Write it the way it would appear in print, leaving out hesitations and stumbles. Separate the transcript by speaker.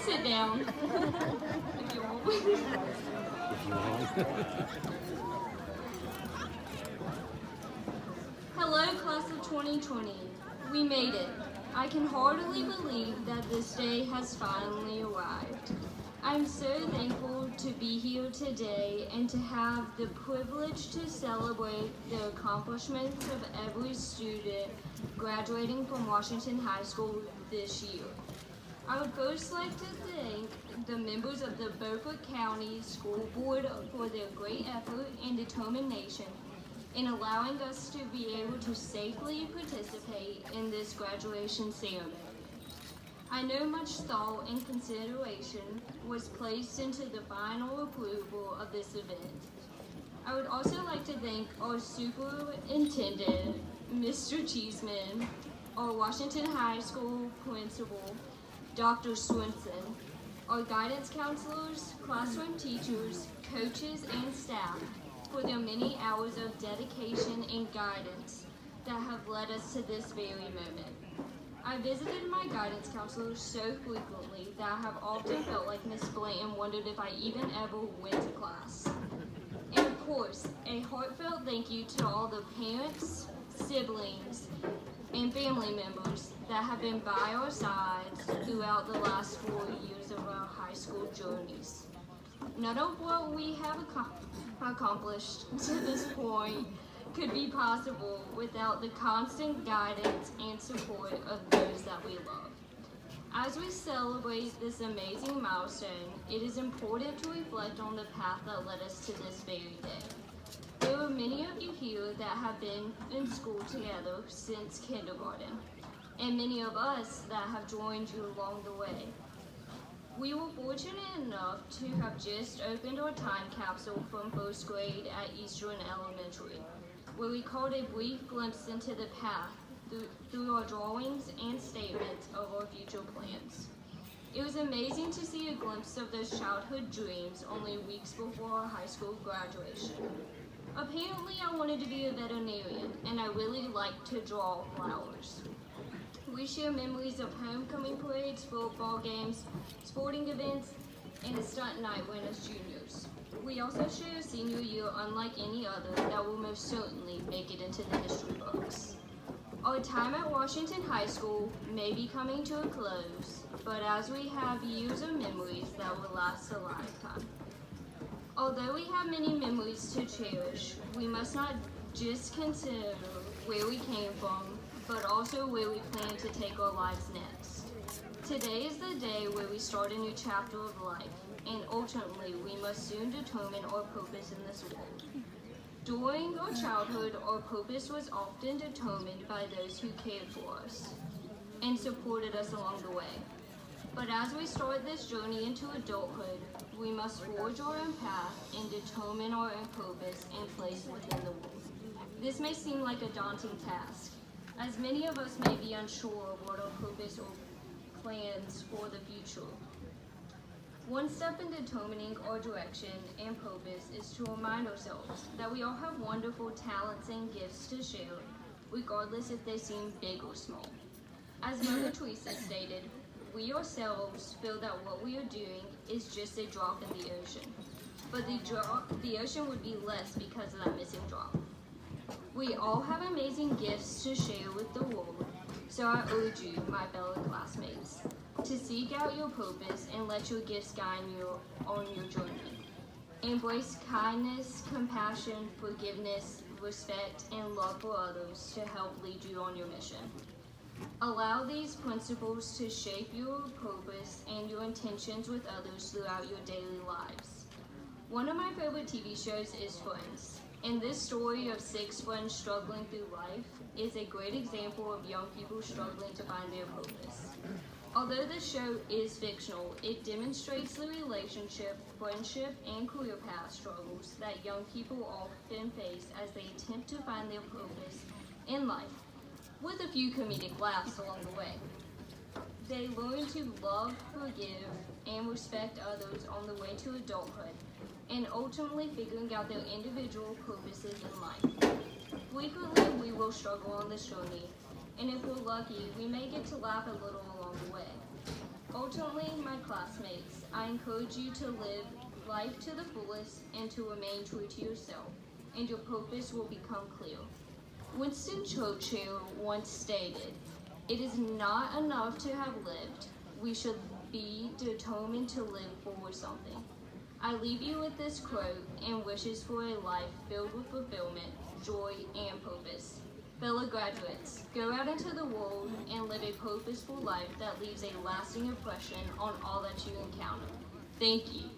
Speaker 1: sit down. If you want. Hello, class of 2020. We made it. I can hardly believe that this day has finally arrived. I'm so thankful to be here today and to have the privilege to celebrate the accomplishments of every student graduating from Washington High School this year. I would first like to thank the members of the Beaufort County School Board for their great effort and determination in allowing us to be able to safely participate in this graduation ceremony. I know much thought and consideration was placed into the final approval of this event. I would also like to thank our superintendent, Mr. Cheeseman, our Washington High School principal, Dr. Swenson, our guidance counselors, classroom teachers, coaches, and staff for their many hours of dedication and guidance that have led us to this very moment. I visited my guidance counselors so frequently that I have often felt like Miss Blanton wondered if I even ever went to class. And of course, a heartfelt thank you to all the parents, siblings, and family members that have been by our sides throughout the last 4 years of our high school journeys. None of what we have accomplished to this point could be possible without the constant guidance and support of those that we love. As we celebrate this amazing milestone, it is important to reflect on the path that led us to this very day. There are many of you here that have been in school together since kindergarten, and many of us that have joined you along the way. We were fortunate enough to have just opened our time capsule from first grade at Eastern Elementary, where we caught a brief glimpse into the path through our drawings and statements of our future plans. It was amazing to see a glimpse of those childhood dreams only weeks before our high school graduation. Apparently, I wanted to be a veterinarian, and I really liked to draw flowers. We share memories of homecoming parades, football games, sporting events, and a stunt night when as juniors. We also share a senior year unlike any other that will most certainly make it into the history books. Our time at Washington High School may be coming to a close, but as we have years of memories that will last a lifetime. Although we have many memories to cherish, we must not just consider where we came from, but also where we plan to take our lives next. Today is the day where we start a new chapter of life, and ultimately we must soon determine our purpose in this world. During our childhood, our purpose was often determined by those who cared for us and supported us along the way. But as we start this journey into adulthood, we must forge our own path and determine our own purpose and place within the world. This may seem like a daunting task, as many of us may be unsure of what our purpose or plans for the future. One step in determining our direction and purpose is to remind ourselves that we all have wonderful talents and gifts to share, regardless if they seem big or small. As Mother Teresa stated, we ourselves feel that what we are doing is just a drop in the ocean, but the ocean would be less because of that missing drop. We all have amazing gifts to share with the world, so I urge you, my fellow classmates, to seek out your purpose and let your gifts guide you on your journey. Embrace kindness, compassion, forgiveness, respect, and love for others to help lead you on your mission. Allow these principles to shape your purpose and your intentions with others throughout your daily lives. One of my favorite TV shows is Friends, and this story of 6 friends struggling through life is a great example of young people struggling to find their purpose. Although the show is fictional, it demonstrates the relationship, friendship, and career path struggles that young people often face as they attempt to find their purpose in life, with a few comedic laughs along the way. They learn to love, forgive, and respect others on the way to adulthood, and ultimately figuring out their individual purposes in life. Frequently, we will struggle on this journey, and if we're lucky, we may get to laugh a little along the way. Ultimately, my classmates, I encourage you to live life to the fullest and to remain true to yourself, and your purpose will become clear. Winston Churchill once stated, "It is not enough to have lived. We should be determined to live for something." I leave you with this quote and wishes for a life filled with fulfillment, joy, and purpose. Fellow graduates, go out into the world and live a purposeful life that leaves a lasting impression on all that you encounter. Thank you.